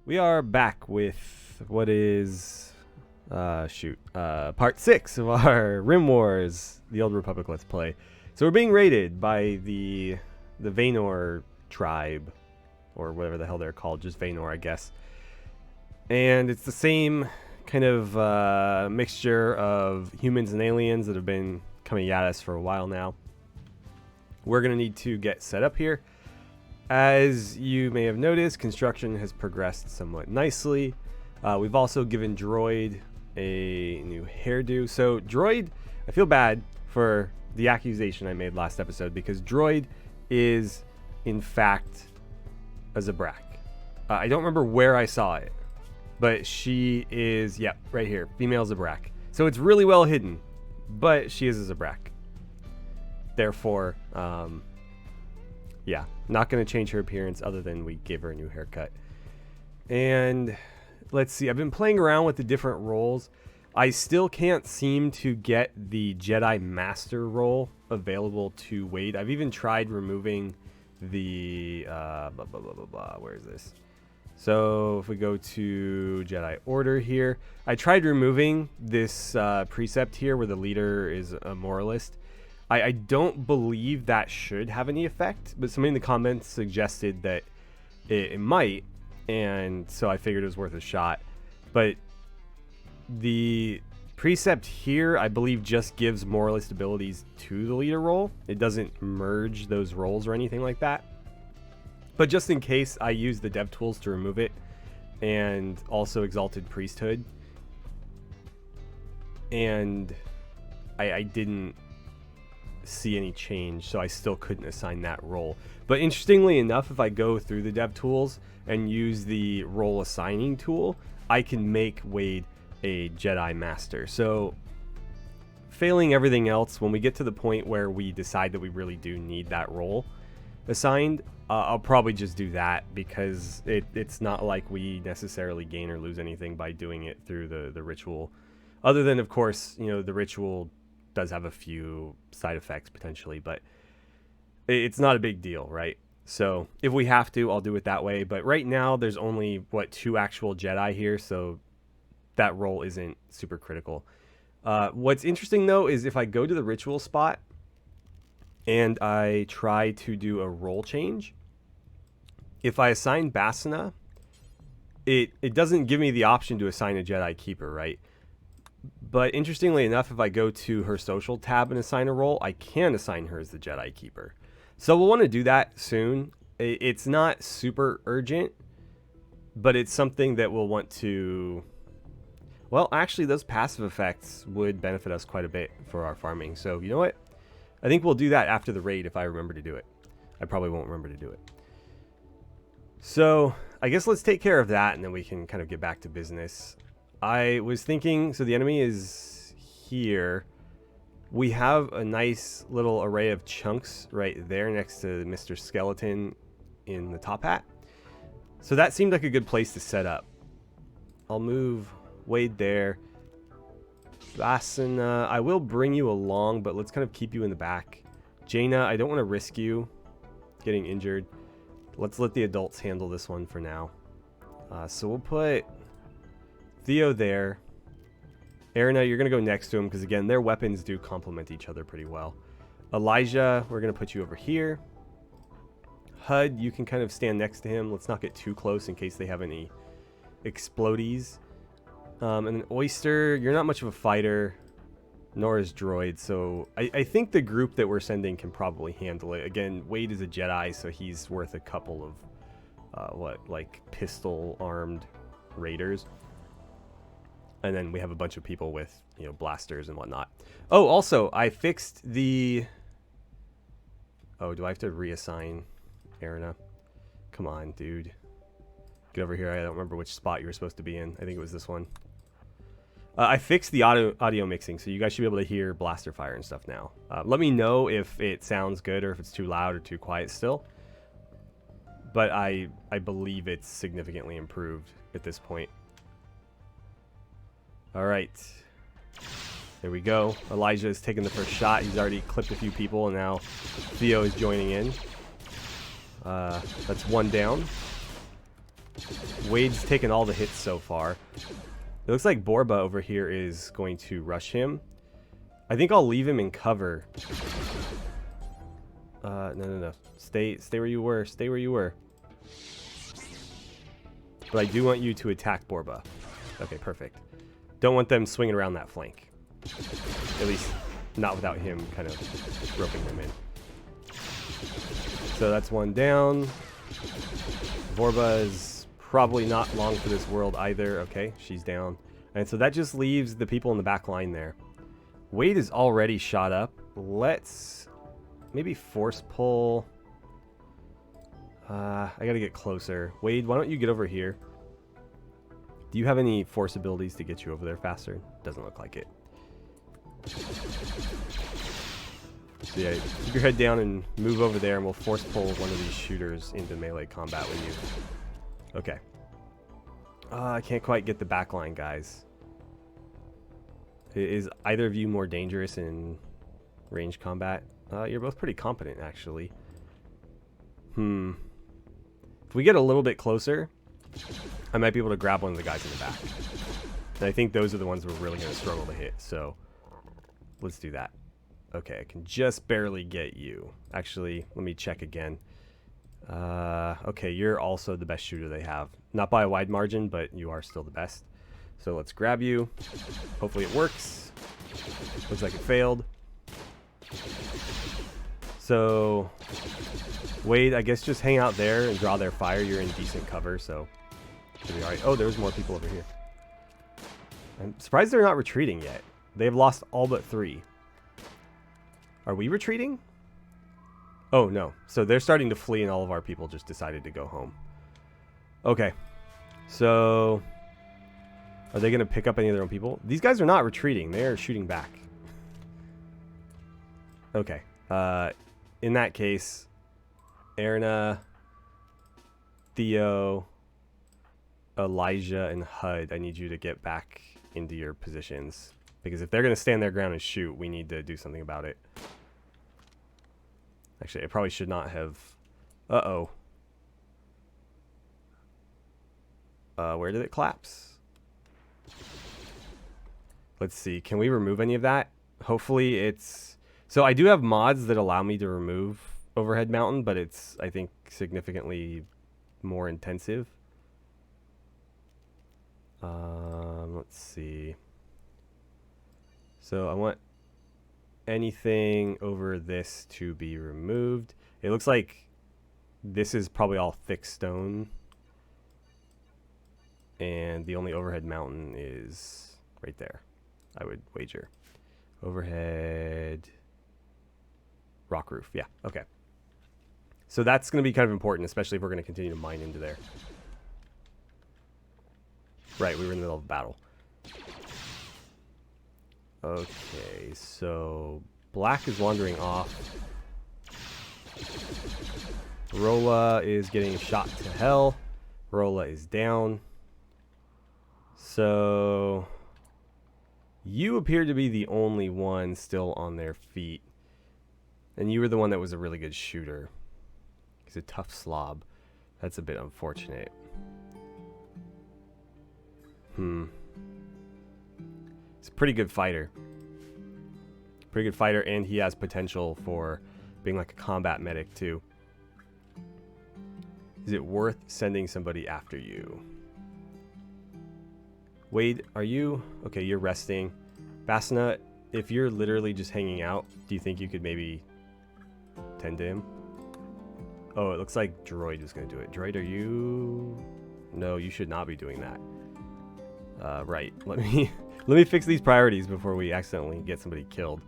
We are back with what is, part 6 of our Rim Wars, the Old Republic Let's Play. So we're being raided by the Vaynor tribe, or whatever the hell they're called, just Vaynor, I guess. And it's the same kind of mixture of humans and aliens that have been coming at us for a while now. We're going to need to get set up here. As you may have noticed, construction has progressed somewhat nicely. We've also given Droid a new hairdo. So Droid, I feel bad for the accusation I made last episode because Droid is, in fact, a Zabrak. I don't remember where I saw it, but she is, yeah, right here, female Zabrak. So it's really well hidden, but she is a Zabrak. Therefore, yeah, not going to change her appearance other than we gave her a new haircut. And let's see, I've been playing around with the different roles. I still can't seem to get the Jedi Master role available to Wade. I've even tried removing the, where is this? So if we go to Jedi Order here, I tried removing this precept here where the leader is a moralist. I don't believe that should have any effect, but somebody in the comments suggested that it might, and so I figured it was worth a shot. But the precept here, I believe, just gives moralist abilities to the leader role. It doesn't merge those roles or anything like that. But just in case, I used the dev tools to remove it, and also Exalted Priesthood. And I didn't see any change, so I still couldn't assign that role. But interestingly enough, if I go through the dev tools and use the role assigning tool, I can make Wade a Jedi Master. So failing everything else, when we get to the point where we decide that we really do need that role assigned, I'll probably just do that, because it's not like we necessarily gain or lose anything by doing it through the ritual, other than, of course, you know, the ritual does have a few side effects potentially, but it's not a big deal, right? So if we have to, I'll do it that way. But right now there's only, 2 actual Jedi here, so that role isn't super critical. What's interesting though is if I go to the ritual spot and I try to do a role change, if I assign Basina, it doesn't give me the option to assign a Jedi Keeper, right? But interestingly enough, if I go to her social tab and assign a role, I can assign her as the Jedi Keeper. So we'll want to do that soon. It's not super urgent, but it's something that we'll want to... Well, actually, those passive effects would benefit us quite a bit for our farming. So you know what? I think we'll do that after the raid if I remember to do it. I probably won't remember to do it. So I guess let's take care of that, and then we can kind of get back to business. I was thinking, so the enemy is here. We have a nice little array of chunks right there next to Mr. Skeleton in the top hat. So that seemed like a good place to set up. I'll move Wade there. Basina, I will bring you along, but let's kind of keep you in the back. Jaina, I don't want to risk you getting injured. Let's let the adults handle this one for now. So we'll put Theo there. Erina, you're going to go next to him because, again, their weapons do complement each other pretty well. Elijah, we're going to put you over here. Hud, you can kind of stand next to him. Let's not get too close in case they have any explodies. And then Oyster, you're not much of a fighter, nor is Droid. So I think the group that we're sending can probably handle it. Again, Wade is a Jedi, so he's worth a couple of, pistol-armed raiders. And then we have a bunch of people with, you know, blasters and whatnot. Oh, also, I fixed the... Oh, do I have to reassign Erina? Come on, dude. Get over here. I don't remember which spot you were supposed to be in. I think it was this one. I fixed the audio mixing, so you guys should be able to hear blaster fire and stuff now. Let me know if it sounds good or if it's too loud or too quiet still. But I believe it's significantly improved at this point. All right, there we go. Elijah is taking the first shot. He's already clipped a few people, and now Theo is joining in. That's one down. Wade's taken all the hits so far. It looks like Borba over here is going to rush him. I think I'll leave him in cover. No. Stay where you were. Stay where you were. But I do want you to attack Borba. Okay, perfect. Don't want them swinging around that flank. At least not without him kind of roping them in. So that's one down. Borba is probably not long for this world either. Okay, she's down. And so that just leaves the people in the back line there. Wade is already shot up. Let's maybe force pull. I gotta get closer. Wade, why don't you get over here? Do you have any force abilities to get you over there faster? Doesn't look like it. So yeah, keep your head down and move over there, and we'll force pull one of these shooters into melee combat with you. Okay. I can't quite get the backline, guys. Is either of you more dangerous in range combat? You're both pretty competent, actually. If we get a little bit closer, I might be able to grab one of the guys in the back. And I think those are the ones we're really going to struggle to hit, so let's do that. Okay, I can just barely get you. Actually, let me check again. Okay, you're also the best shooter they have. Not by a wide margin, but you are still the best. So let's grab you. Hopefully it works. Looks like it failed. So, Wade, I guess just hang out there and draw their fire. You're in decent cover, so should be alright. Oh, there's more people over here. I'm surprised they're not retreating yet. They've lost all but 3. Are we retreating? Oh, no. So they're starting to flee and all of our people just decided to go home. Okay. So, are they going to pick up any of their own people? These guys are not retreating. They are shooting back. Okay. In that case, Erna, Theo, Elijah, and Hud, I need you to get back into your positions. Because if they're going to stand their ground and shoot, we need to do something about it. Actually, I probably should not have... Uh-oh. Where did it collapse? Let's see. Can we remove any of that? Hopefully it's... So I do have mods that allow me to remove Overhead Mountain, but it's, I think, significantly more intensive. Let's see. So I want anything over this to be removed. It looks like this is probably all thick stone. And the only overhead mountain is right there, I would wager. Overhead rock roof. Yeah, okay. So that's going to be kind of important, especially if we're going to continue to mine into there. Right, we were in the middle of a battle. Okay, so black is wandering off. Rolla is getting shot to hell. Rolla is down. So you appear to be the only one still on their feet. And you were the one that was a really good shooter. He's a tough slob. That's a bit unfortunate. He's a pretty good fighter. Pretty good fighter, and he has potential for being like a combat medic too. Is it worth sending somebody after you? Wade, are you... Okay, you're resting. Basna, if you're literally just hanging out, do you think you could maybe tend to him? Oh, it looks like Droid was going to do it. Droid, are you... No, you should not be doing that. Right. Let me fix these priorities before we accidentally get somebody killed.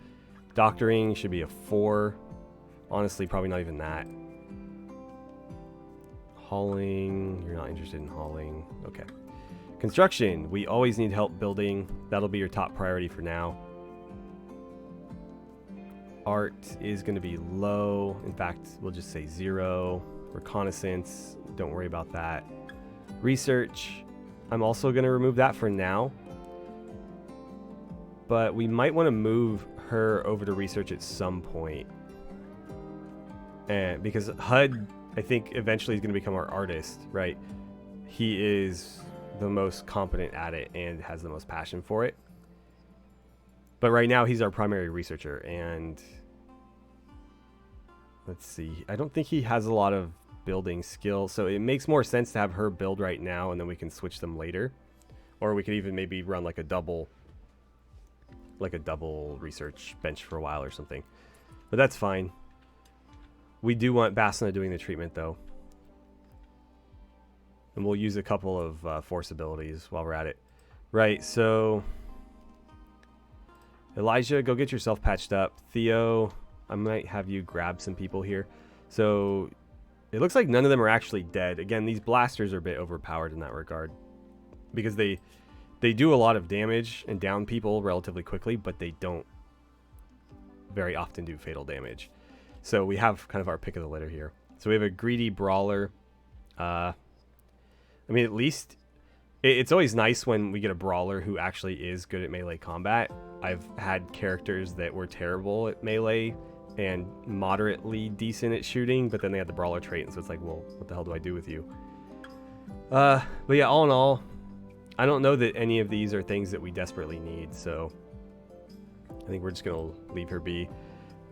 Doctoring should be a 4. Honestly, probably not even that. Hauling. You're not interested in hauling. Okay. Construction. We always need help building. That'll be your top priority for now. Art is going to be low. In fact, we'll just say 0. Reconnaissance. Don't worry about that. Research. I'm also going to remove that for now. But we might want to move her over to research at some point. And because HUD, I think, eventually is going to become our artist, right? he is the most competent at it and has the most passion for it. But right now he's our primary researcher, and let's see, I don't think he has a lot of building skill, so it makes more sense to have her build right now, and then we can switch them later. Or we could even maybe run like a double research bench for a while or something. But that's fine. We do want Basna doing the treatment though. And we'll use a couple of force abilities while we're at it. Right, so Elijah, go get yourself patched up. Theo, I might have you grab some people here. So it looks like none of them are actually dead. Again, these blasters are a bit overpowered in that regard, because they do a lot of damage and down people relatively quickly, but they don't very often do fatal damage. So we have kind of our pick of the litter here. So we have a greedy brawler. I mean, at least it's always nice when we get a brawler who actually is good at melee combat. I've had characters that were terrible at melee and moderately decent at shooting, but then they had the brawler trait, and so it's like, well, what the hell do I do with you? But yeah, all in all, I don't know that any of these are things that we desperately need, so I think we're just gonna leave her be.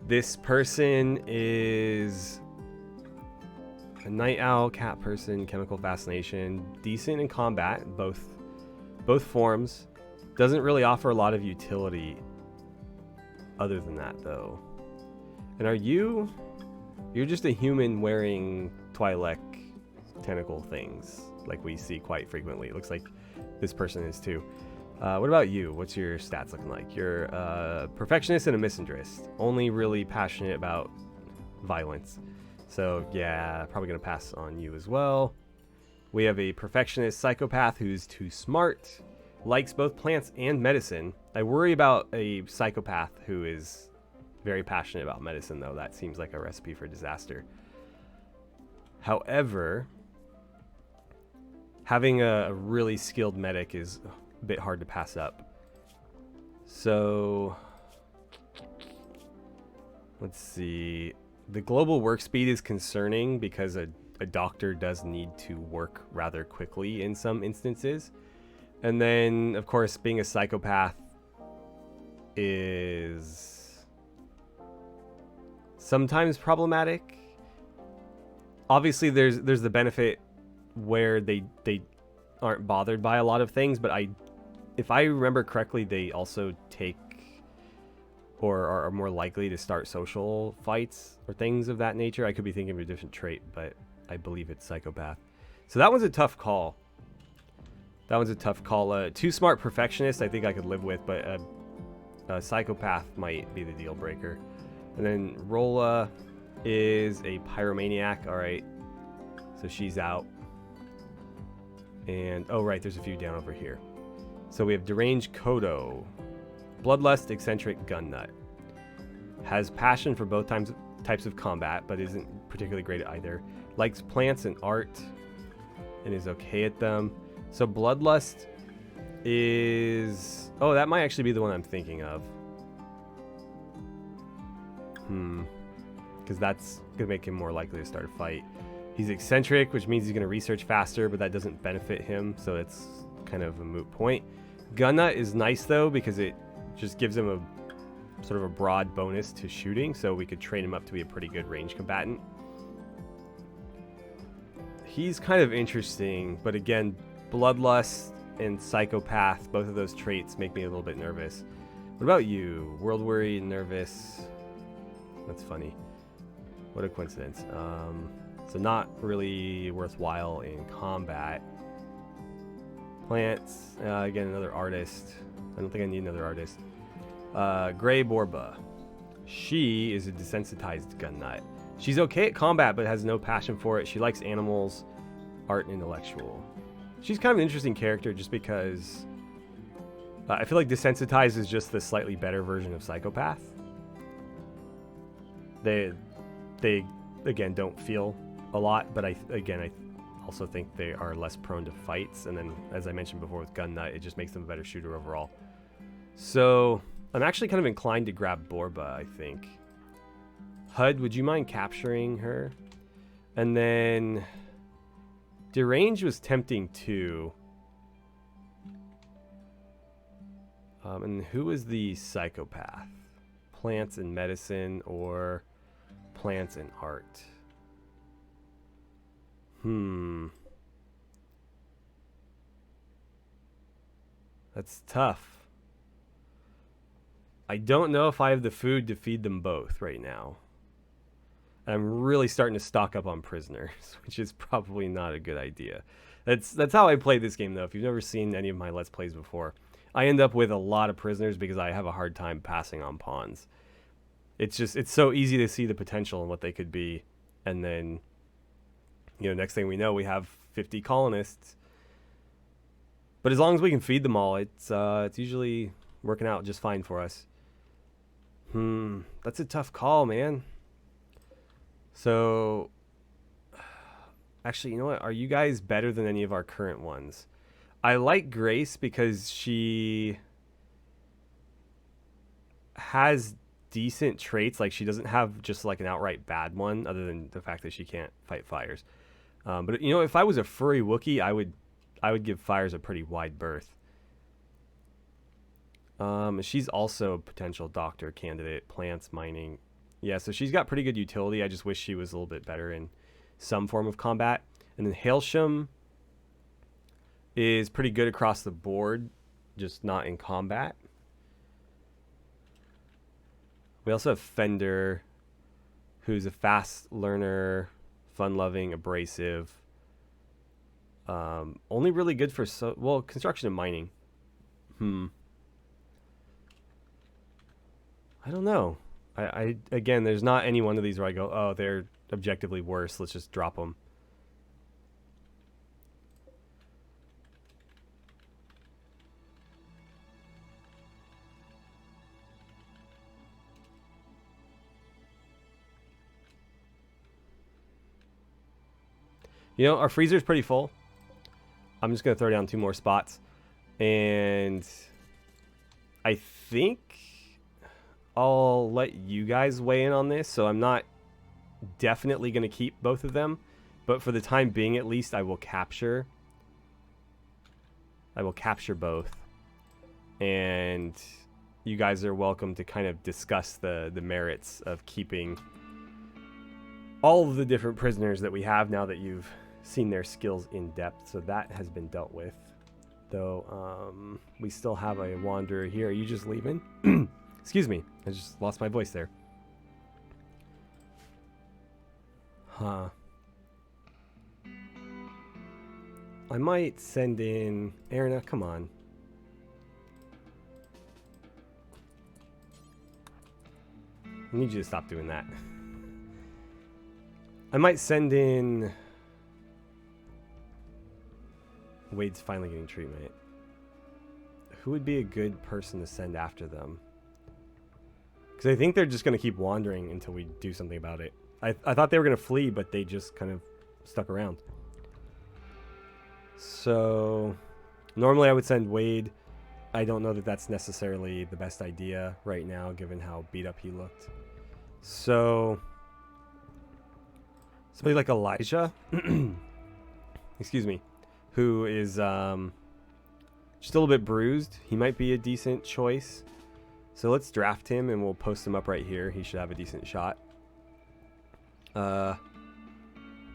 This person is a night owl, cat person, chemical fascination, decent in combat, both forms. Doesn't really offer a lot of utility other than that, though. And are you're just a human wearing Twi'lek tentacle things, like we see quite frequently. It looks like this person is too. What about you? What's your stats looking like? You're a perfectionist and a misandrist. Only really passionate about violence. So yeah, probably gonna pass on you as well. We have a perfectionist psychopath who's too smart, likes both plants and medicine. I worry about a psychopath who is very passionate about medicine, though. That seems like a recipe for disaster. However, having a really skilled medic is a bit hard to pass up. So let's see. The global work speed is concerning because a doctor does need to work rather quickly in some instances. And then, of course, being a psychopath is sometimes problematic. Obviously, there's the benefit where they aren't bothered by a lot of things, but if I remember correctly, they also take or are more likely to start social fights or things of that nature. I could be thinking of a different trait, but I believe it's psychopath. So that one's a tough call. Too smart perfectionist, I think I could live with, but a psychopath might be the deal breaker. And then Rolla is a pyromaniac. All right, so she's out. And oh right, there's a few down over here. So we have deranged Kodo, bloodlust, eccentric, gun nut. Has passion for both types of combat, but isn't particularly great at either. Likes plants and art, and is okay at them. So bloodlust is... oh, that might actually be the one I'm thinking of. Because that's going to make him more likely to start a fight. He's eccentric, which means he's going to research faster, but that doesn't benefit him, so it's kind of a moot point. Gun nut is nice, though, because it just gives him a sort of a broad bonus to shooting, so we could train him up to be a pretty good range combatant. He's kind of interesting, but again, bloodlust and psychopath, both of those traits make me a little bit nervous. What about you? World weary, nervous. That's funny. What a coincidence. So not really worthwhile in combat. Plants. Again, another artist. I don't think I need another artist. Gray Borba. She is a desensitized gun nut. She's okay at combat, but has no passion for it. She likes animals, art, and intellectual. She's kind of an interesting character just because I feel like desensitized is just the slightly better version of psychopath. They again don't feel a lot, but I also think they are less prone to fights. And then, as I mentioned before with gun nut, it just makes them a better shooter overall. So I'm actually kind of inclined to grab Borba, I think. HUD, would you mind capturing her? And then Deranged was tempting too. And who is the psychopath? Plants and medicine or plants and art? That's tough. I don't know if I have the food to feed them both right now. I'm really starting to stock up on prisoners, which is probably not a good idea. That's how I play this game, though. If you've never seen any of my Let's Plays before, I end up with a lot of prisoners because I have a hard time passing on pawns. It's so easy to see the potential in what they could be, and then, you know, next thing we know, we have 50 colonists. But as long as we can feed them all, it's usually working out just fine for us. That's a tough call, man. So, actually, you know what? Are you guys better than any of our current ones? I like Grace because she has decent traits. Like, she doesn't have just like an outright bad one, other than the fact that she can't fight fires. But you know, if I was a furry Wookiee, I would give fires a pretty wide berth. She's also a potential doctor candidate. Plants, mining. Yeah, so she's got pretty good utility. I just wish she was a little bit better in some form of combat. And then Hailsham is pretty good across the board, just not in combat. We also have Fender, who's a fast learner, fun-loving, abrasive. Only really good for construction and mining. I don't know. I again, there's not any one of these where I go, oh, they're objectively worse. Let's just drop them. You know, our freezer's pretty full. I'm just going to throw down 2 more spots. And I think I'll let you guys weigh in on this. So I'm not definitely going to keep both of them. But for the time being, at least, I will capture both. And you guys are welcome to kind of discuss the merits of keeping all of the different prisoners that we have now that you've seen their skills in depth. So that has been dealt with. Though we still have a wanderer here. Are you just leaving? Excuse me. I just lost my voice there. Huh. I might send in... Erna, come on. I need you to stop doing that. I might send in... Wade's finally getting treatment. Who would be a good person to send after them? Because I think they're just going to keep wandering until we do something about it. I thought they were going to flee, but they just kind of stuck around. So, normally I would send Wade. I don't know that that's necessarily the best idea right now, given how beat up he looked. So, somebody like Elijah, excuse me, who is just a little bit bruised. He might be a decent choice. So let's draft him and we'll post him up right here. He should have a decent shot.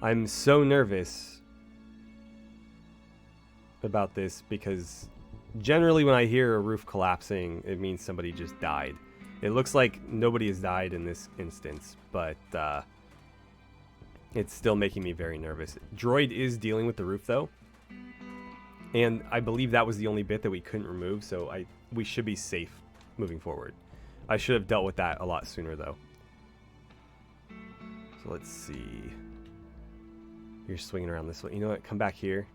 I'm so nervous about this because generally when I hear a roof collapsing, it means somebody just died. It looks like nobody has died in this instance, but it's still making me very nervous. Droid is dealing with the roof though, and I believe that was the only bit that we couldn't remove, so we should be safe moving forward. I should have dealt with that a lot sooner though. So let's see. You're swinging around this way. You know what? Come back here.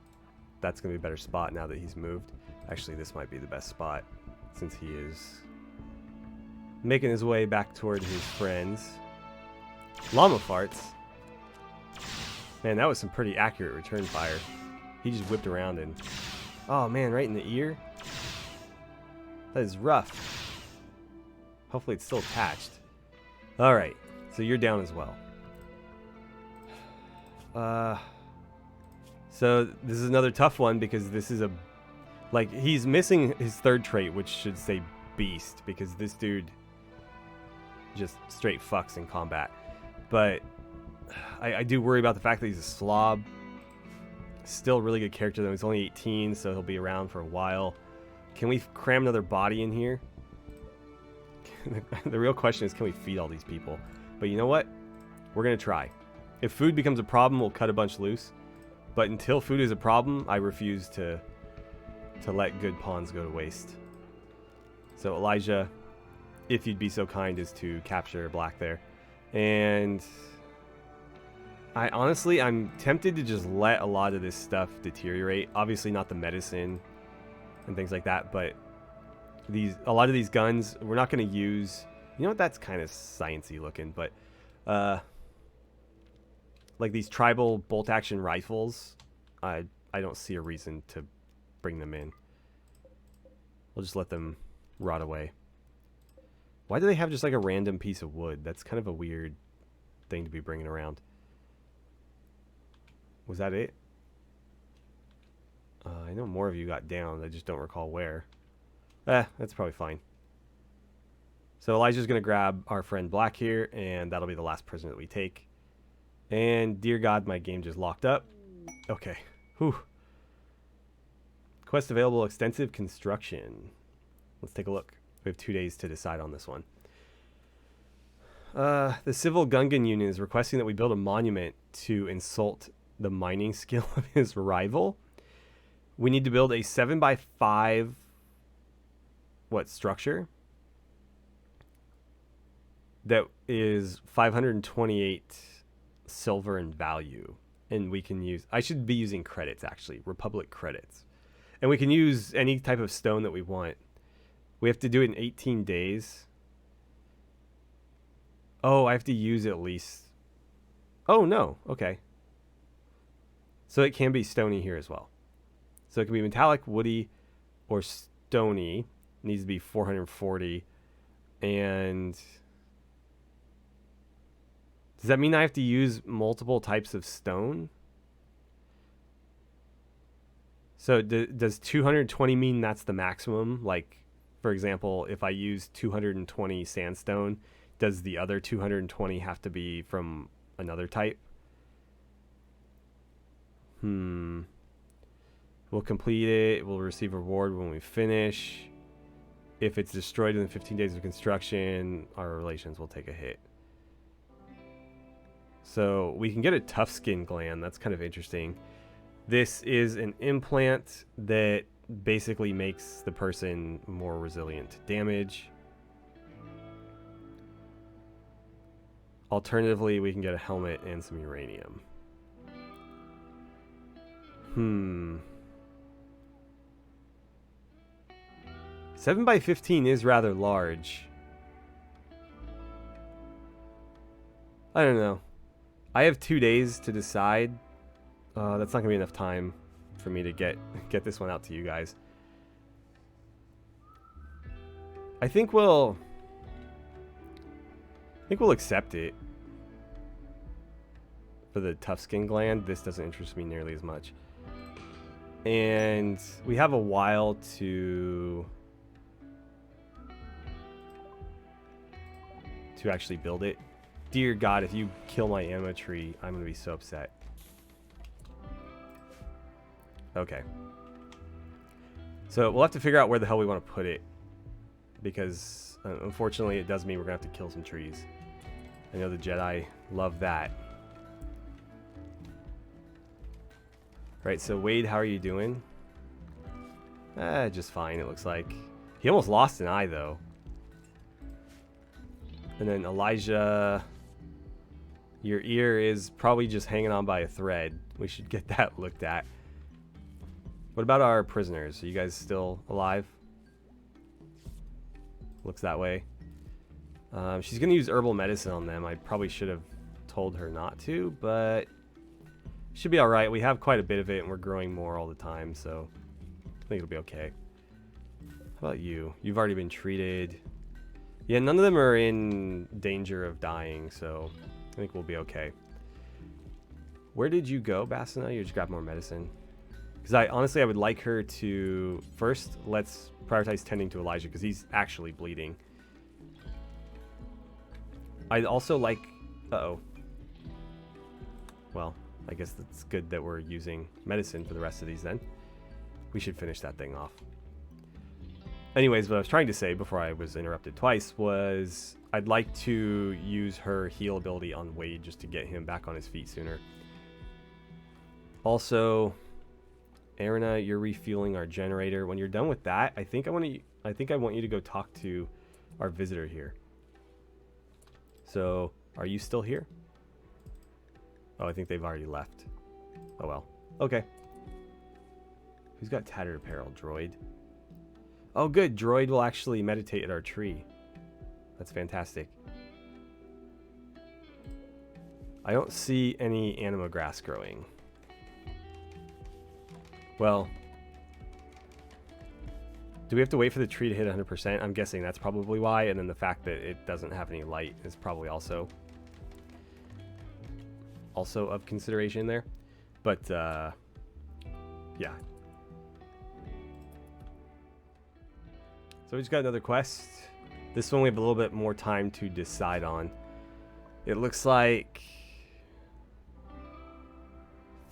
That's going to be a better spot now that he's moved. Actually, this might be the best spot since he is making his way back toward his friends. Llama farts. Man, that was some pretty accurate return fire. He just whipped around and... Oh man, right in the ear? That is rough. Hopefully it's still attached. Alright, so you're down as well. So this is another tough one because this is a... Like, he's missing his third trait, which should say beast, because this dude just straight fucks in combat. But I do worry about the fact that he's a slob. Still a really good character, though. He's only 18, so he'll be around for a while. Can we cram another body in here? The real question is, can we feed all these people? But you know what? We're going to try. If food becomes a problem, we'll cut a bunch loose. But until food is a problem, I refuse to let good pawns go to waste. So Elijah, if you'd be so kind as to capture black there. And I'm tempted to just let a lot of this stuff deteriorate. Obviously not the medicine and things like that, but a lot of these guns we're not going to use. You know what? That's kind of sciencey looking, but like these tribal bolt action rifles, I don't see a reason to bring them in. We'll just let them rot away. Why do they have just like a random piece of wood? That's kind of a weird thing to be bringing around. Was that it? I know more of you got down. I just don't recall where. That's probably fine. So Elijah's going to grab our friend Black here, and that'll be the last prisoner that we take. And dear God, my game just locked up. Okay. Whew. Quest available, extensive construction. Let's take a look. We have 2 days to decide on this one. The Civil Gungan Union is requesting that we build a monument to insult the mining skill of his rival. We need to build a 7x5 structure that is 528 silver in value, and we can use, I should be using credits actually, Republic credits, and we can use any type of stone that we want. We have to do it in 18 days. Oh, I have to use at least, oh no, okay, so it can be stony here as well. So it can be metallic, woody, or stony. It needs to be 440. And does that mean I have to use multiple types of stone? So does 220 mean that's the maximum? Like, for example, if I use 220 sandstone, does the other 220 have to be from another type? We'll complete it. We'll receive a reward when we finish. If it's destroyed in 15 days of construction, our relations will take a hit. So we can get a tough skin gland. That's kind of interesting. This is an implant that basically makes the person more resilient to damage. Alternatively, we can get a helmet and some uranium. 7x15 is rather large. I don't know. I have 2 days to decide. That's not gonna be enough time for me to get this one out to you guys. I think we'll accept it. For the tough skin gland, this doesn't interest me nearly as much. And we have a while to actually build it. Dear God, if you kill my ammo tree, I'm going to be so upset. Okay. So we'll have to figure out where the hell we want to put it. Because, unfortunately, it does mean we're going to have to kill some trees. I know the Jedi love that. Right, so Wade, how are you doing? Just fine, it looks like. He almost lost an eye, though. And then Elijah, your ear is probably just hanging on by a thread. We should get that looked at. What about our prisoners? Are you guys still alive? Looks that way. She's going to use herbal medicine on them. I probably should have told her not to, but should be alright. We have quite a bit of it, and we're growing more all the time, so I think it'll be okay. How about you? You've already been treated. Yeah, none of them are in danger of dying, so I think we'll be okay. Where did you go, Basina? You just grab more medicine. Because I would like her to... First, let's prioritize tending to Elijah, because he's actually bleeding. I'd also like... Uh-oh. Well, I guess it's good that we're using medicine for the rest of these then. We should finish that thing off. Anyways, what I was trying to say before I was interrupted twice was I'd like to use her heal ability on Wade just to get him back on his feet sooner. Also, Erina, you're refueling our generator. When you're done with that, I think I want you to go talk to our visitor here. So, are you still here? Oh, I think they've already left. Oh well. Okay. Who's got tattered apparel? Droid. Oh good, Droid will actually meditate at our tree. That's fantastic. I don't see any anima grass growing. Well, do we have to wait for the tree to hit 100%? I'm guessing that's probably why, and then the fact that it doesn't have any light is probably also of consideration there. But yeah. So we just got another quest. This one we have a little bit more time to decide on. It looks like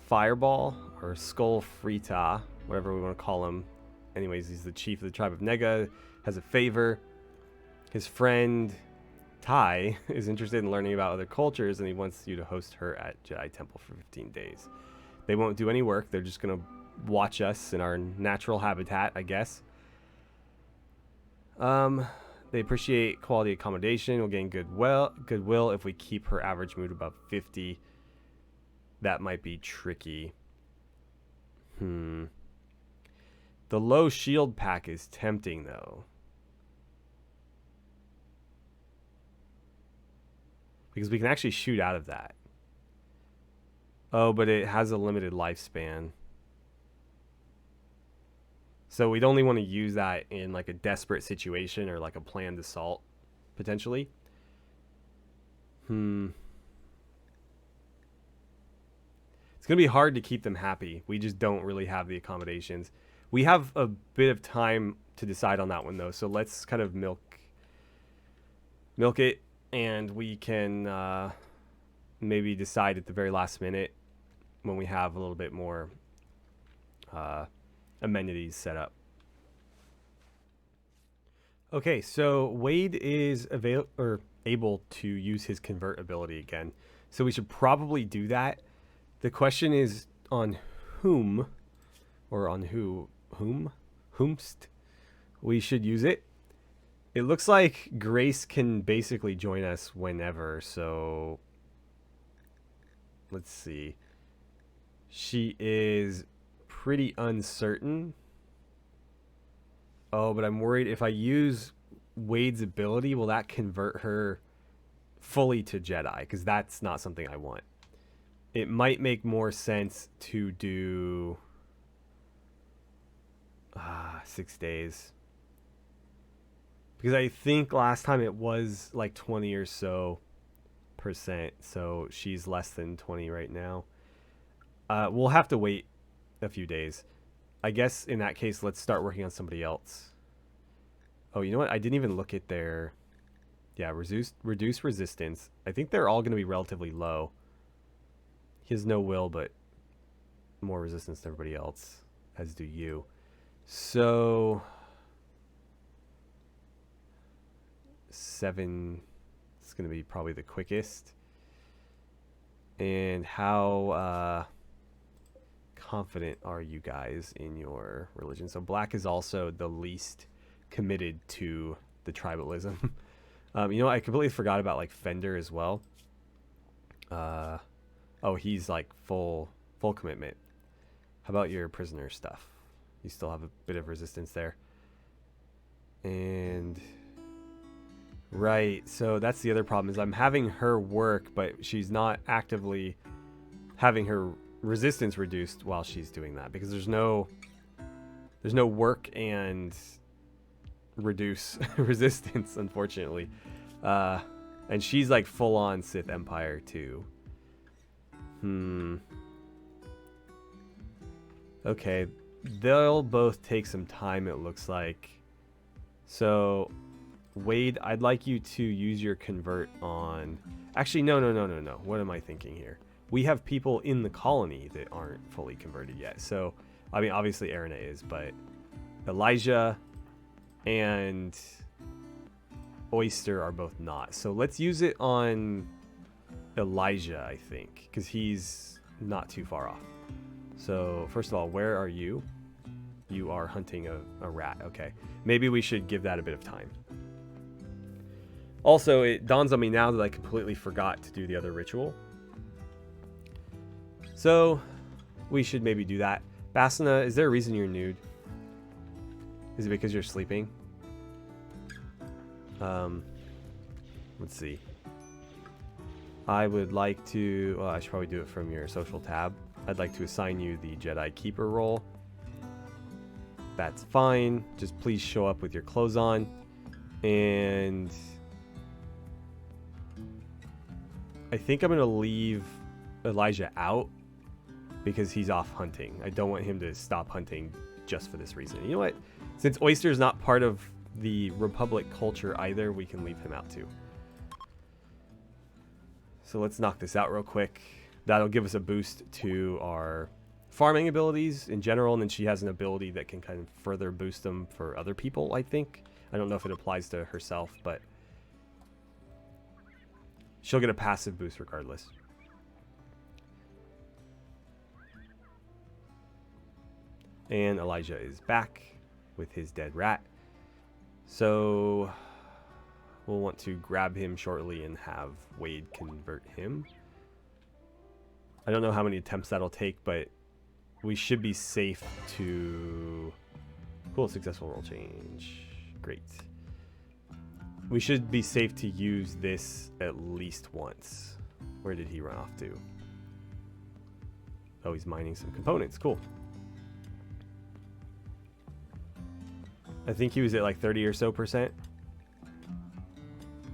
Fireball or Skull Frita, whatever we want to call him. Anyways, he's the chief of the tribe of Nega, has a favor. His friend Tai is interested in learning about other cultures, and he wants you to host her at Jedi Temple for 15 days. They won't do any work. They're just going to watch us in our natural habitat, I guess. They appreciate quality accommodation. We'll gain goodwill if we keep her average mood above 50. That might be tricky. The low shield pack is tempting, though. Because we can actually shoot out of that. Oh, but it has a limited lifespan. So we'd only want to use that in like a desperate situation or like a planned assault, potentially. It's going to be hard to keep them happy. We just don't really have the accommodations. We have a bit of time to decide on that one, though. So let's kind of milk it, and we can maybe decide at the very last minute when we have a little bit more amenities set up. Okay, so Wade is able to use his convert ability again. So we should probably do that. The question is on whom, or on whomst we should use it. It looks like Grace can basically join us whenever, so let's see. She is pretty uncertain. Oh, but I'm worried if I use Wade's ability, will that convert her fully to Jedi? Because that's not something I want. It might make more sense to do 6 days. Because I think last time it was like 20 or so %. So she's less than 20 right now. We'll have to wait a few days. I guess in that case, let's start working on somebody else. Oh, you know what? I didn't even look at their... Yeah, reduce resistance. I think they're all going to be relatively low. He has no will, but more resistance to everybody else, as do you. So 7 is going to be probably the quickest. And how confident are you guys in your religion? So black is also the least committed to the tribalism. You know, I completely forgot about like Fender as well. Oh, he's like full commitment. How about your prisoner stuff? You still have a bit of resistance there. And right, so that's the other problem is I'm having her work, but she's not actively having her resistance reduced while she's doing that because there's no work and reduce resistance, unfortunately. And she's like full on Sith Empire too. Okay, they'll both take some time, it looks like. So, Wade, I'd like you to use your convert on... Actually, no. What am I thinking here? We have people in the colony that aren't fully converted yet. So, I mean, obviously Erina is, but Elijah and Oyster are both not. So let's use it on Elijah, I think, because he's not too far off. So first of all, where are you? You are hunting a rat. Okay. Maybe we should give that a bit of time. Also, it dawns on me now that I completely forgot to do the other ritual. So we should maybe do that. Basina, is there a reason you're nude? Is it because you're sleeping? Let's see. I would like to... Well, I should probably do it from your social tab. I'd like to assign you the Jedi Keeper role. That's fine. Just please show up with your clothes on. And... I think I'm going to leave Elijah out because he's off hunting. I don't want him to stop hunting just for this reason. You know what? Since Oyster is not part of the Republic culture either, we can leave him out too. So let's knock this out real quick. That'll give us a boost to our farming abilities in general, and then she has an ability that can kind of further boost them for other people, I think. I don't know if it applies to herself, but she'll get a passive boost regardless. And Elijah is back with his dead rat. So we'll want to grab him shortly and have Wade convert him. I don't know how many attempts that'll take, but we should be safe to... Cool, successful role change. Great. We should be safe to use this at least once. Where did he run off to? Oh, he's mining some components. Cool. I think he was at like 30 or so %.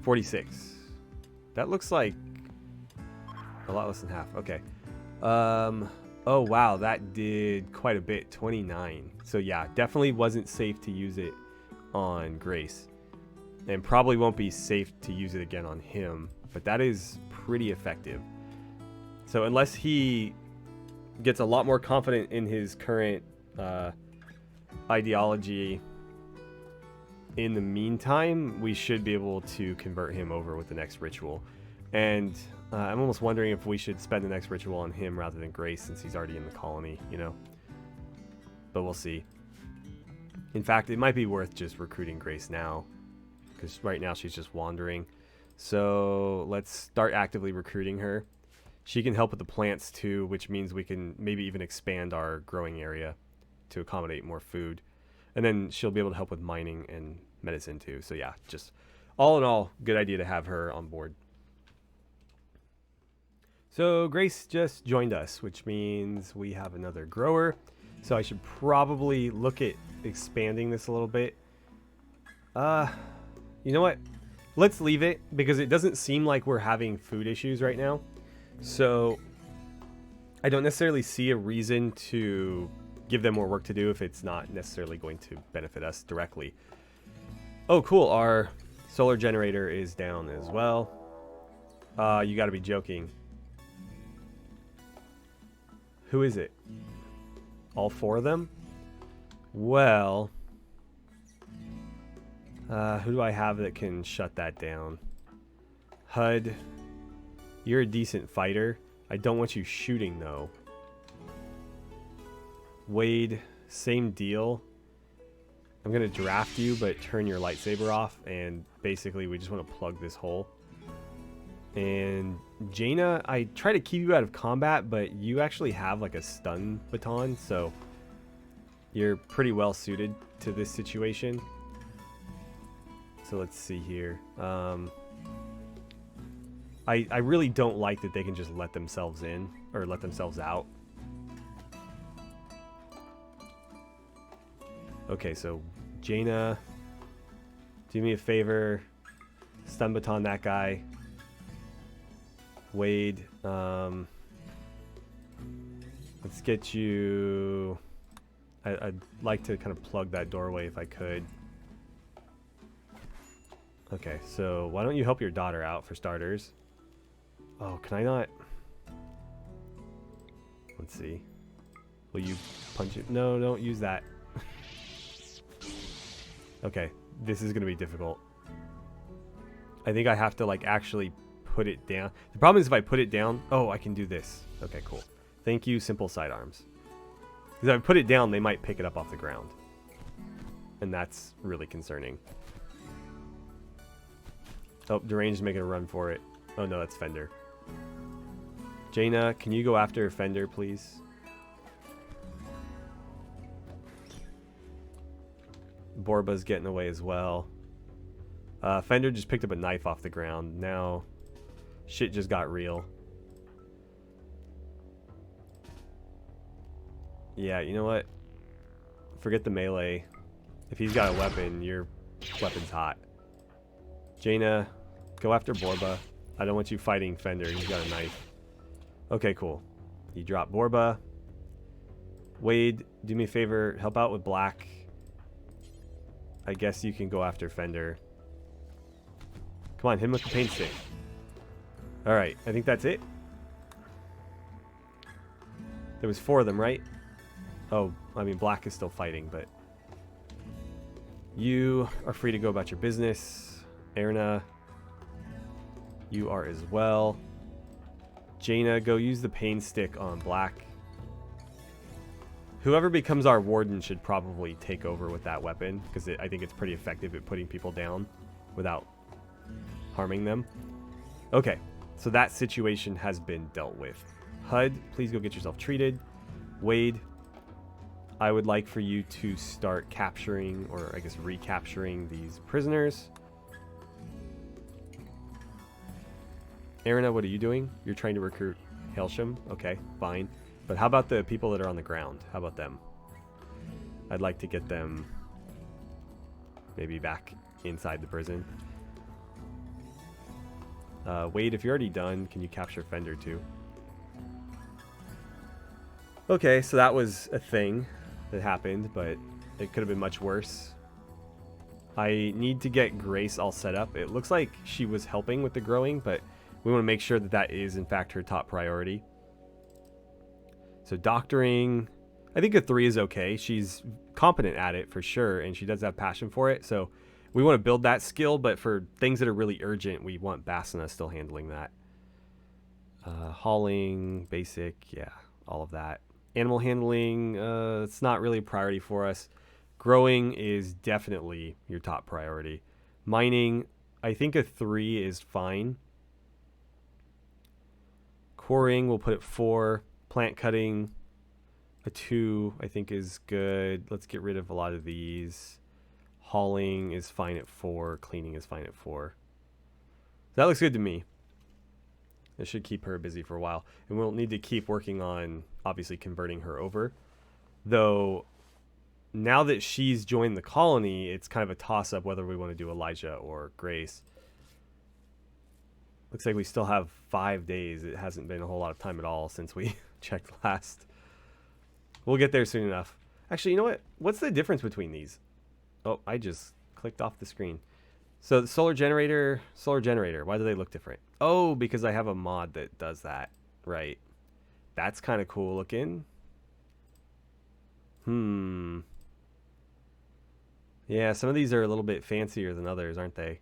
46. That looks like a lot less than half. Okay. Oh, wow. That did quite a bit. 29. So, yeah, definitely wasn't safe to use it on Grace. And probably won't be safe to use it again on him. But that is pretty effective. So, unless he gets a lot more confident in his current ideology... In the meantime, we should be able to convert him over with the next ritual. And I'm almost wondering if we should spend the next ritual on him rather than Grace, since he's already in the colony, you know? But we'll see. In fact, it might be worth just recruiting Grace now, because right now she's just wandering. So let's start actively recruiting her. She can help with the plants too, which means we can maybe even expand our growing area to accommodate more food. And then she'll be able to help with mining and medicine too. So yeah, just all in all, good idea to have her on board. So Grace just joined us, which means we have another grower. So I should probably look at expanding this a little bit. You know what? Let's leave it because it doesn't seem like we're having food issues right now. So I don't necessarily see a reason to give them more work to do if it's not necessarily going to benefit us directly. Oh, cool. Our solar generator is down as well. You got to be joking. Who is it? All four of them? Well, who do I have that can shut that down? HUD, you're a decent fighter. I don't want you shooting, though. Wade, same deal. I'm going to draft you, but turn your lightsaber off, and basically we just want to plug this hole. And Jaina, I try to keep you out of combat, but you actually have like a stun baton, so you're pretty well suited to this situation. So let's see here. I really don't like that they can just let themselves in, or let themselves out. Okay, so Jaina, do me a favor, stun baton that guy. Wade, Let's get you... I'd like to kind of plug that doorway if I could. Okay, so why don't you help your daughter out for starters? Oh, can I not? Let's see. Will you punch it? No, don't use that. Okay, this is going to be difficult. I think I have to like actually put it down. The problem is if I put it down... Oh, I can do this. Okay, cool. Thank you, simple sidearms. Because if I put it down, they might pick it up off the ground. And that's really concerning. Oh, Deranged making a run for it. Oh no, that's Fender. Jaina, can you go after Fender, please? Borba's getting away as well. Fender just picked up a knife off the ground. Now, shit just got real. Yeah, you know what? Forget the melee. If he's got a weapon, your weapon's hot. Jaina, go after Borba. I don't want you fighting Fender. He's got a knife. Okay, cool. You drop Borba. Wade, do me a favor. Help out with Black. I guess you can go after Fender. Come on, hit him with the paint stick. Alright, I think that's it. There was 4 of them, right? Oh, I mean, Black is still fighting, but... You are free to go about your business. Erna, you are as well. Jaina, go use the pain stick on Black. Whoever becomes our warden should probably take over with that weapon, because I think it's pretty effective at putting people down without harming them. Okay, so that situation has been dealt with. HUD, please go get yourself treated. Wade, I would like for you to start capturing, or I guess recapturing these prisoners. Erna, what are you doing? You're trying to recruit Hailsham? Okay, fine. But how about the people that are on the ground? How about them? I'd like to get them maybe back inside the prison. Wade, if you're already done, can you capture Fender too? Okay, so that was a thing that happened, but it could have been much worse. I need to get Grace all set up. It looks like she was helping with the growing, but we want to make sure that that is in fact her top priority. So doctoring, I think a 3 is okay. She's competent at it for sure, and she does have passion for it. So we want to build that skill, but for things that are really urgent, we want Basina still handling that. Hauling, basic, yeah, all of that. Animal handling, it's not really a priority for us. Growing is definitely your top priority. Mining, I think a 3 is fine. Quarrying, we'll put it 4. Plant cutting, a 2, I think is good. Let's get rid of a lot of these. Hauling is fine at 4. Cleaning is fine at 4. That looks good to me. This should keep her busy for a while. And we'll need to keep working on, obviously, converting her over. Though, now that she's joined the colony, it's kind of a toss-up whether we want to do Elijah or Grace. Looks like we still have 5 days. It hasn't been a whole lot of time at all since we checked last. We'll get there soon enough. Actually, you know what? What's the difference between these? Oh, I just clicked off the screen. So the solar generator. Why do they look different? Oh, because I have a mod that does that. Right. That's kind of cool looking. Yeah, some of these are a little bit fancier than others, aren't they?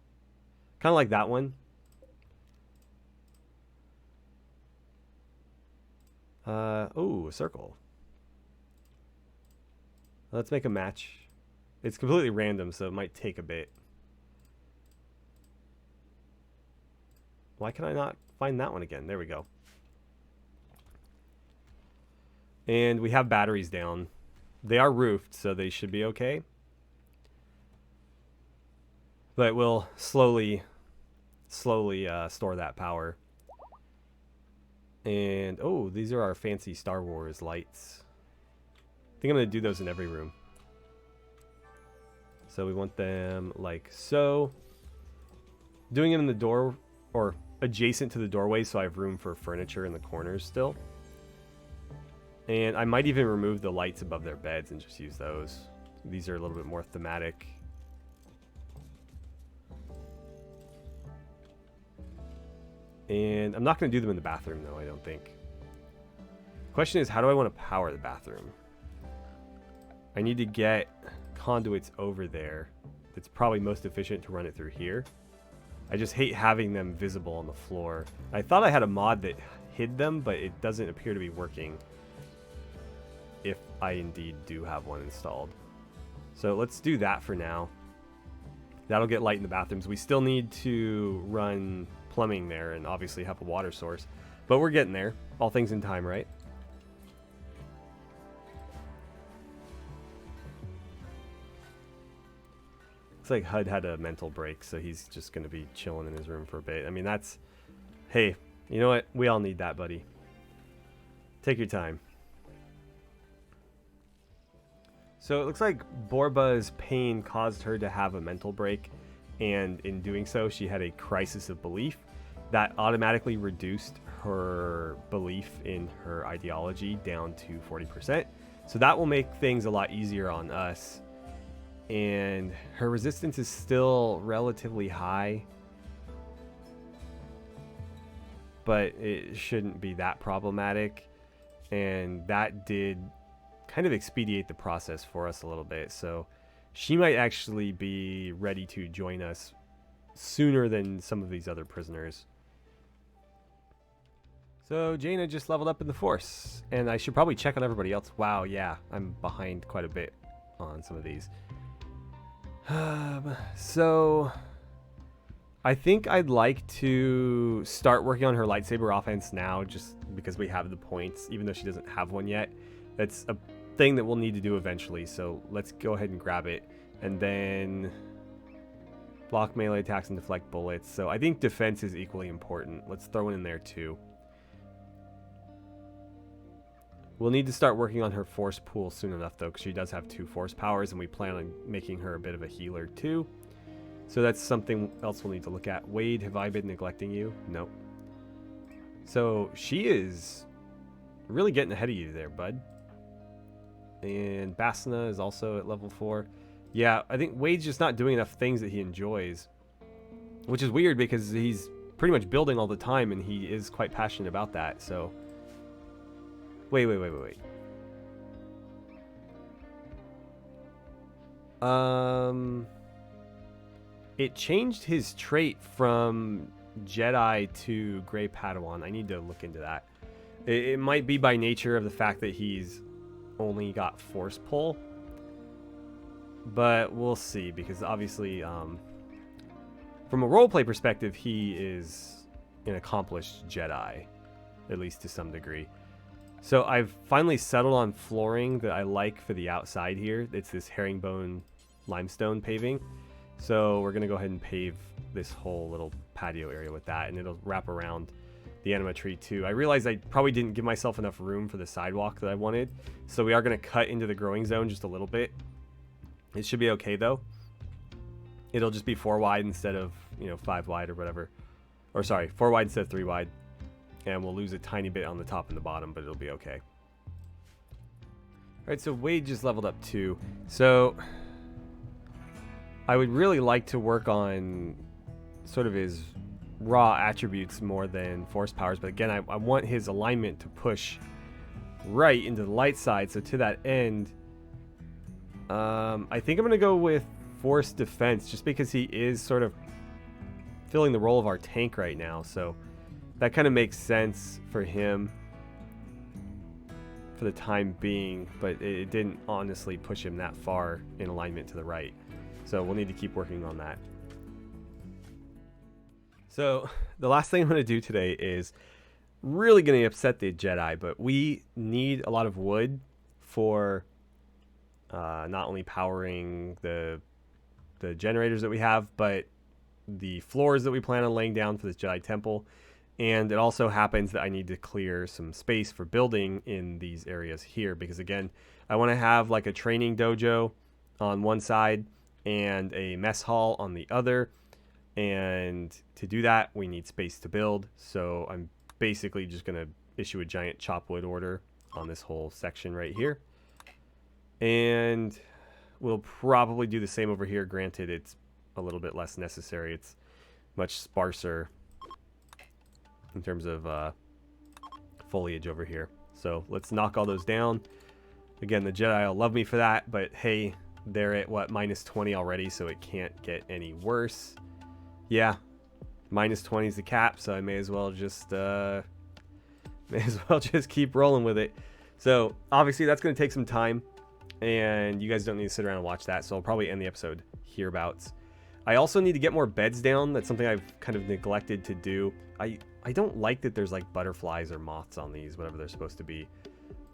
Kind of like that one. Oh, a circle. Let's make a match. It's completely random, so it might take a bit. Why can I not find that one again? There we go. And we have batteries down. They are roofed, so they should be okay. But we'll slowly store that power. And, oh, these are our fancy Star Wars lights. I think I'm going to do those in every room. So we want them like so. Doing it in the door, or adjacent to the doorway, so I have room for furniture in the corners still. And I might even remove the lights above their beds and just use those. These are a little bit more thematic. And I'm not going to do them in the bathroom, though, I don't think. The question is, how do I want to power the bathroom? I need to get conduits over there. It's probably most efficient to run it through here. I just hate having them visible on the floor. I thought I had a mod that hid them, but it doesn't appear to be working if I indeed do have one installed. So let's do that for now. That'll get light in the bathrooms. We still need to run plumbing there and obviously have a water source, but we're getting there. All things in time, right? Looks like HUD had a mental break, so he's just going to be chilling in his room for a bit. I mean, that's... Hey, you know what? We all need that, buddy. Take your time. So it looks like Borba's pain caused her to have a mental break, and in doing so, she had a crisis of belief that automatically reduced her belief in her ideology down to 40%. So that will make things a lot easier on us. And her resistance is still relatively high, but it shouldn't be that problematic. And that did kind of expedite the process for us a little bit. So she might actually be ready to join us sooner than some of these other prisoners. So Jaina just leveled up in the Force, and I should probably check on everybody else. Wow, yeah, I'm behind quite a bit on some of these. So I think I'd like to start working on her lightsaber offense now, just because we have the points, even though she doesn't have one yet. That's a thing that we'll need to do eventually, so let's go ahead and grab it. And then block melee attacks and deflect bullets. So I think defense is equally important. Let's throw it in there too. We'll need to start working on her force pool soon enough, though, because she does have 2 force powers, and we plan on making her a bit of a healer, too. So that's something else we'll need to look at. Wade, have I been neglecting you? Nope. So she is really getting ahead of you there, bud. And Basna is also at level 4. Yeah, I think Wade's just not doing enough things that he enjoys, which is weird because he's pretty much building all the time, and he is quite passionate about that, so... Wait. It changed his trait from Jedi to Grey Padawan. I need to look into that. It might be by nature of the fact that he's only got force pull, but we'll see, because obviously, from a roleplay perspective, he is an accomplished Jedi, at least to some degree. So I've finally settled on flooring that I like for the outside here. It's this herringbone limestone paving. So we're going to go ahead and pave this whole little patio area with that, and it'll wrap around the anima tree too. I realized I probably didn't give myself enough room for the sidewalk that I wanted. So we are going to cut into the growing zone just a little bit. It should be okay though. It'll just be 4 wide instead of, 5 wide or whatever. Or sorry, 4 wide instead of 3 wide. And we'll lose a tiny bit on the top and the bottom, but it'll be okay. Alright, so Wade just leveled up too. So I would really like to work on sort of his raw attributes more than force powers. But again, I want his alignment to push right into the light side. So to that end, I think I'm going to go with force defense, just because he is sort of filling the role of our tank right now. So that kind of makes sense for him for the time being, but it didn't honestly push him that far in alignment to the right. So we'll need to keep working on that. So the last thing I'm going to do today is really going to upset the Jedi, but we need a lot of wood for not only powering the generators that we have, but the floors that we plan on laying down for this Jedi temple. And it also happens that I need to clear some space for building in these areas here, because again, I want to have like a training dojo on one side and a mess hall on the other. And to do that, we need space to build. So I'm basically just going to issue a giant chop wood order on this whole section right here. And we'll probably do the same over here. Granted, it's a little bit less necessary. It's much sparser in terms of foliage over here. So let's knock all those down. Again, the Jedi will love me for that, but hey, they're at what, -20 already, so it can't get any worse. Yeah, -20 is the cap, so I may as well just keep rolling with it. So obviously that's going to take some time, and you guys don't need to sit around and watch that, so I'll probably end the episode hereabouts. I also need to get more beds down. That's something I've kind of neglected to do. I don't like that there's like butterflies or moths on these, whatever they're supposed to be.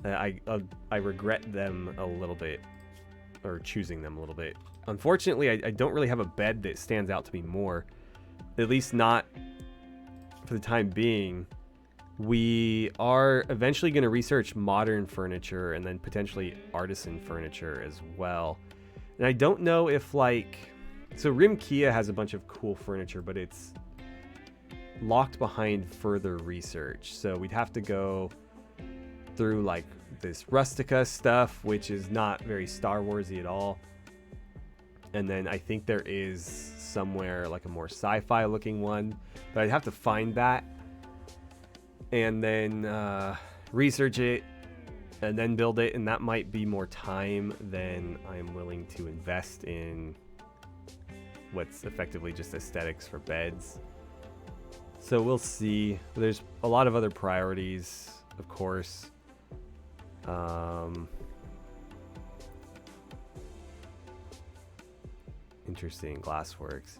I regret them a little bit, or choosing them a little bit. Unfortunately, I don't really have a bed that stands out to me more, at least not for the time being. We are eventually going to research modern furniture and then potentially artisan furniture as well. And I don't know if like, so Rimkia has a bunch of cool furniture, but it's locked behind further research. So we'd have to go through like this Rustica stuff, which is not very Star Warsy at all. And then I think there is somewhere like a more sci-fi looking one, but I'd have to find that and then research it and then build it, and that might be more time than I'm willing to invest in what's effectively just aesthetics for beds. So we'll see. There's a lot of other priorities, of course. Interesting, glassworks.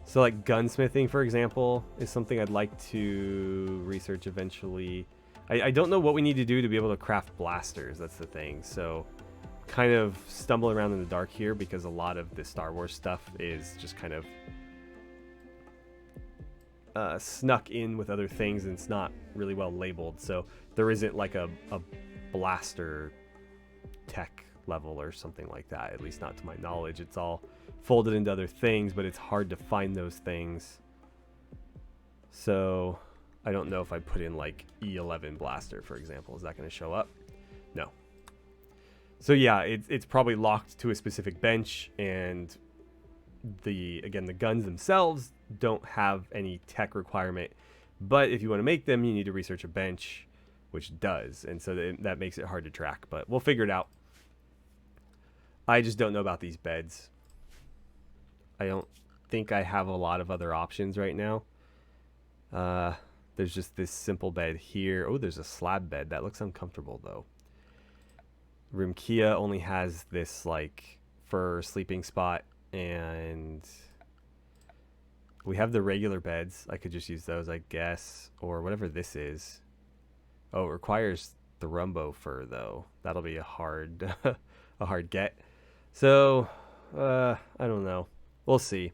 So like gunsmithing, for example, is something I'd like to research eventually. I don't know what we need to do to be able to craft blasters. That's the thing. So kind of stumble around in the dark here because a lot of the Star Wars stuff is just kind of snuck in with other things, and it's not really well labeled. So there isn't like a blaster tech level or something like that, at least not to my knowledge. It's all folded into other things, but it's hard to find those things. So I don't know if I put in like E11 blaster, for example, is that going to show up? No. So yeah, it's probably locked to a specific bench, and the guns themselves don't have any tech requirement, but if you want to make them, you need to research a bench, which does, and so that makes it hard to track, but we'll figure it out. I just don't know about these beds. I don't think I have a lot of other options right now. There's just this simple bed here. Oh, there's a slab bed. That looks uncomfortable, though. Rimkia only has this, like, fur sleeping spot, and we have the regular beds. I could just use those, I guess, or whatever this is. Oh, it requires the Rumbo fur, though. That'll be a hard a hard get. So, I don't know. We'll see.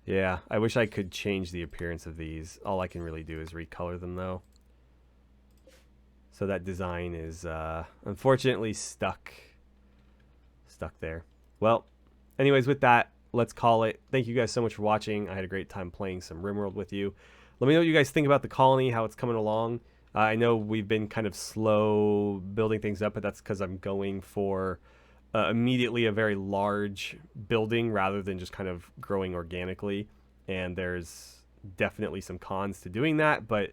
Yeah, I wish I could change the appearance of these. All I can really do is recolor them, though. So that design is unfortunately stuck there. Well, anyways, with that, let's call it. Thank you guys so much for watching. I had a great time playing some RimWorld with you. Let me know what you guys think about the colony, how it's coming along. I know we've been kind of slow building things up, but that's because I'm going for immediately a very large building rather than just kind of growing organically. And there's definitely some cons to doing that, but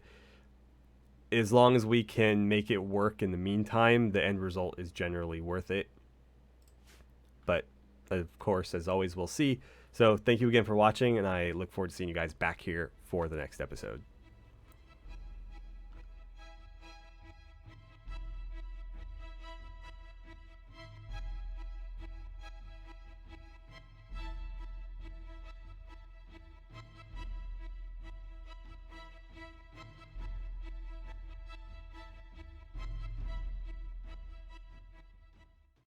as long as we can make it work in the meantime, the end result is generally worth it. But of course, as always, we'll see. So thank you again for watching, and I look forward to seeing you guys back here for the next episode.